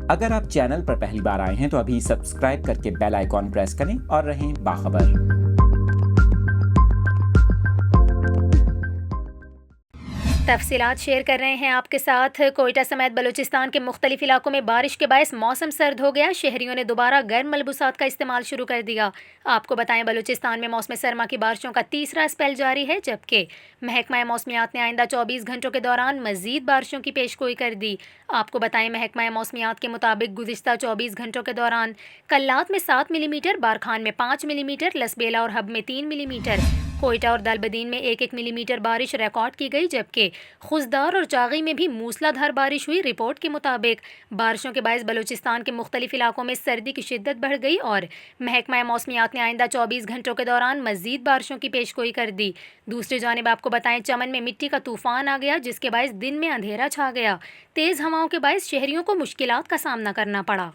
اگر آپ چینل پر پہلی بار آئے ہیں تو ابھی سبسکرائب کر کے بیل آئیکن پریس کریں اور رہیں باخبر۔ تفصیلات شیئر کر رہے ہیں آپ کے ساتھ۔ کوئٹہ سمیت بلوچستان کے مختلف علاقوں میں بارش کے باعث موسم سرد ہو گیا، شہریوں نے دوبارہ گرم ملبوسات کا استعمال شروع کر دیا۔ آپ کو بتائیں بلوچستان میں موسم سرما کی بارشوں کا تیسرا اسپیل جاری ہے، جبکہ محکمہ موسمیات نے آئندہ 24 گھنٹوں کے دوران مزید بارشوں کی پیشگوئی کر دی۔ آپ کو بتائیں محکمہ موسمیات کے مطابق گزشتہ 24 گھنٹوں کے دوران کلات میں 7 ملی میٹر، بارکھان میں 5 ملی میٹر، لسبیلا اور حب میں 3 ملی میٹر، کوئٹہ اور دلبدین میں 1 ملی میٹر بارش ریکارڈ کی گئی، جبکہ خزدار اور چاغی میں بھی موسلا دھار بارش ہوئی۔ رپورٹ کے مطابق بارشوں کے باعث بلوچستان کے مختلف علاقوں میں سردی کی شدت بڑھ گئی اور محکمہ موسمیات نے آئندہ 24 گھنٹوں کے دوران مزید بارشوں کی پیشگوئی کر دی۔ دوسری جانب آپ کو بتائیں چمن میں مٹی کا طوفان آ گیا، جس کے باعث دن میں اندھیرا چھا گیا۔ تیز ہواؤں کے باعث شہریوں کو مشکلات کا سامنا کرنا پڑا۔